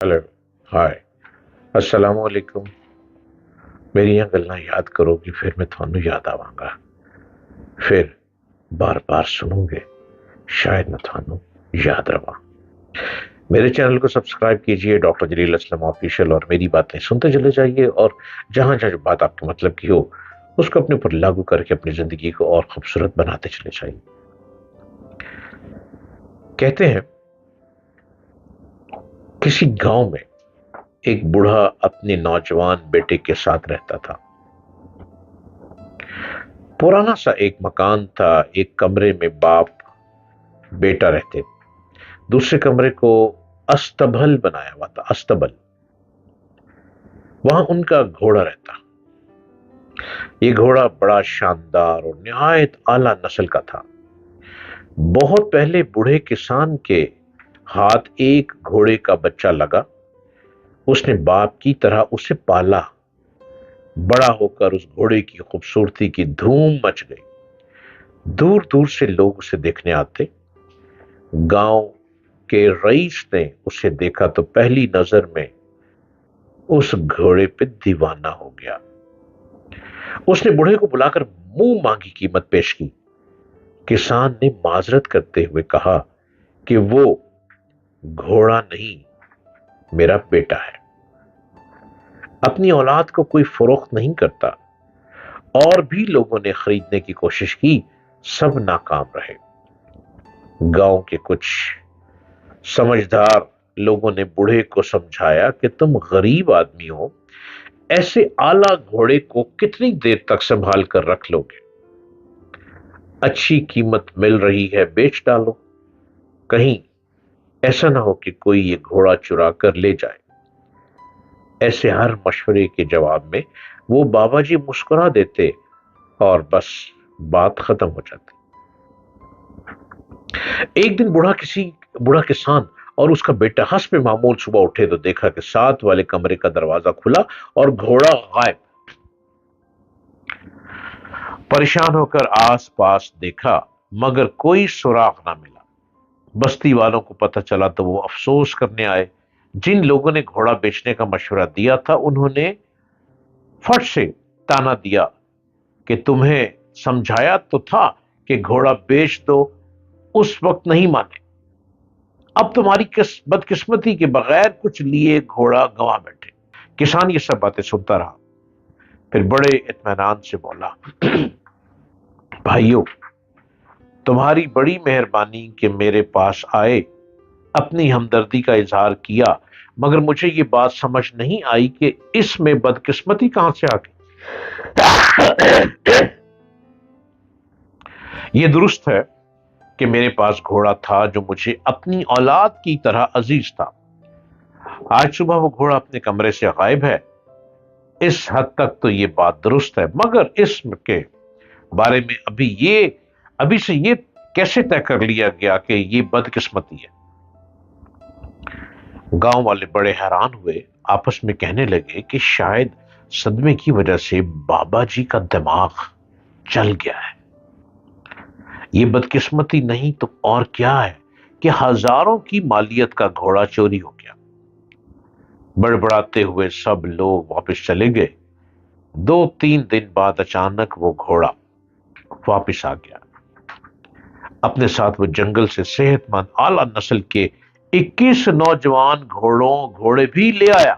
Hello, ہائے، السلام علیکم۔ میریاں گلاں یاد کرو گی پھر میں تھانوں یاد آواں گا، پھر بار بار سنو گے، شاید میں تھانوں یاد رواں۔ میرے چینل کو سبسکرائب کیجئے، ڈاکٹر جلیل اسلم آفیشیل، اور میری باتیں سنتے چلے جائیے، اور جہاں جہاں جو بات آپ کے مطلب کی ہو اس کو اپنے اوپر لاگو کر کے اپنی زندگی کو اور خوبصورت بناتے چلے جائیے۔ کہتے ہیں کسی گاؤں میں ایک بوڑھا اپنے نوجوان بیٹے کے ساتھ رہتا تھا۔ پرانا سا ایک مکان تھا، ایک کمرے میں باپ بیٹا رہتے، دوسرے کمرے کو استبل بنایا ہوا تھا، استبل، وہاں ان کا گھوڑا رہتا۔ یہ گھوڑا بڑا شاندار اور نہایت اعلیٰ نسل کا تھا۔ بہت پہلے بوڑھے کسان کے ہاتھ ایک گھوڑے کا بچہ لگا، اس نے باپ کی طرح اسے پالا، بڑا ہو کر اس گھوڑے کی خوبصورتی کی دھوم مچ گئی، دور دور سے لوگ اسے دیکھنے آتے۔ گاؤں کے رئیس نے اسے دیکھا تو پہلی نظر میں اس گھوڑے پہ دیوانہ ہو گیا۔ اس نے بوڑھے کو بلا کر منہ مانگی قیمت پیش کی۔ کسان نے معذرت کرتے ہوئے کہا کہ وہ گھوڑا نہیں، میرا بیٹا ہے، اپنی اولاد کو کوئی فروخت نہیں کرتا۔ اور بھی لوگوں نے خریدنے کی کوشش کی، سب ناکام رہے۔ گاؤں کے کچھ سمجھدار لوگوں نے بوڑھے کو سمجھایا کہ تم غریب آدمی ہو، ایسے اعلیٰ گھوڑے کو کتنی دیر تک سنبھال کر رکھ لو گے؟ اچھی قیمت مل رہی ہے، بیچ ڈالو، کہیں ایسا نہ ہو کہ کوئی یہ گھوڑا چرا کر لے جائے۔ ایسے ہر مشورے کے جواب میں وہ بابا جی مسکرا دیتے اور بس بات ختم ہو جاتی۔ ایک دن بوڑھا کسان اور اس کا بیٹا حسب معمول صبح اٹھے تو دیکھا کہ ساتھ والے کمرے کا دروازہ کھلا اور گھوڑا غائب۔ پریشان ہو کر آس پاس دیکھا مگر کوئی سراغ نہ ملا۔ بستی والوں کو پتہ چلا تو وہ افسوس کرنے آئے۔ جن لوگوں نے گھوڑا بیچنے کا مشورہ دیا تھا انہوں نے فٹ سے تانا دیا کہ تمہیں سمجھایا تو تھا کہ گھوڑا بیچ دو، اس وقت نہیں مانے، اب تمہاری بدقسمتی کے بغیر کچھ لیے گھوڑا گنوا بیٹھے۔ کسان یہ سب باتیں سنتا رہا، پھر بڑے اطمینان سے بولا، بھائیو، تمہاری بڑی مہربانی کہ میرے پاس آئے، اپنی ہمدردی کا اظہار کیا، مگر مجھے یہ بات سمجھ نہیں آئی کہ اس میں بدقسمتی کہاں سے آ گئی۔ یہ درست ہے کہ میرے پاس گھوڑا تھا جو مجھے اپنی اولاد کی طرح عزیز تھا۔ آج صبح وہ گھوڑا اپنے کمرے سے غائب ہے، اس حد تک تو یہ بات درست ہے، مگر اس کے بارے میں ابھی سے یہ کیسے طے کر لیا گیا کہ یہ بدقسمتی ہے؟ گاؤں والے بڑے حیران ہوئے، آپس میں کہنے لگے کہ شاید صدمے کی وجہ سے بابا جی کا دماغ چل گیا ہے۔ یہ بدقسمتی نہیں تو اور کیا ہے کہ ہزاروں کی مالیت کا گھوڑا چوری ہو گیا۔ بڑبڑاتے ہوئے سب لوگ واپس چلے گئے۔ 2-3 دن بعد اچانک وہ گھوڑا واپس آ گیا۔ اپنے ساتھ وہ جنگل سے صحت مند اعلیٰ نسل کے 21 نوجوان گھوڑے بھی لے آیا۔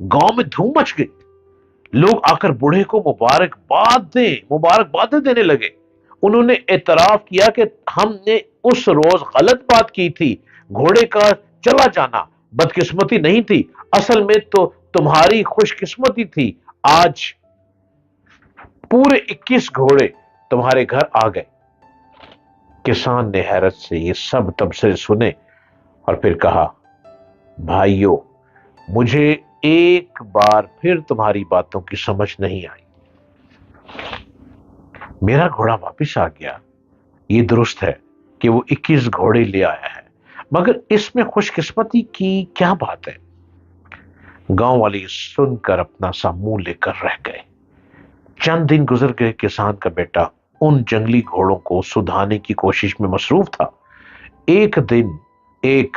گاؤں میں دھوم مچ گئی، لوگ آ کر بوڑھے کو مبارکبادیں دینے لگے۔ انہوں نے اعتراف کیا کہ ہم نے اس روز غلط بات کی تھی، گھوڑے کا چلا جانا بدقسمتی نہیں تھی، اصل میں تو تمہاری خوش قسمتی تھی، آج پورے 21 گھوڑے تمہارے گھر آ گئے۔ کسان نے حیرت سے یہ سب تبصرے سنے اور پھر کہا، بھائیو، مجھے ایک بار پھر تمہاری باتوں کی سمجھ نہیں آئی۔ میرا گھوڑا واپس آ گیا، یہ درست ہے کہ وہ 21 گھوڑے لے آیا ہے، مگر اس میں خوش قسمتی کی کیا بات ہے؟ گاؤں والے سن کر اپنا سا منہ لے کر رہ گئے۔ چند دن گزر گئے، کسان کا بیٹا ان جنگلی گھوڑوں کو سدھانے کی کوشش میں مصروف تھا۔ ایک دن ایک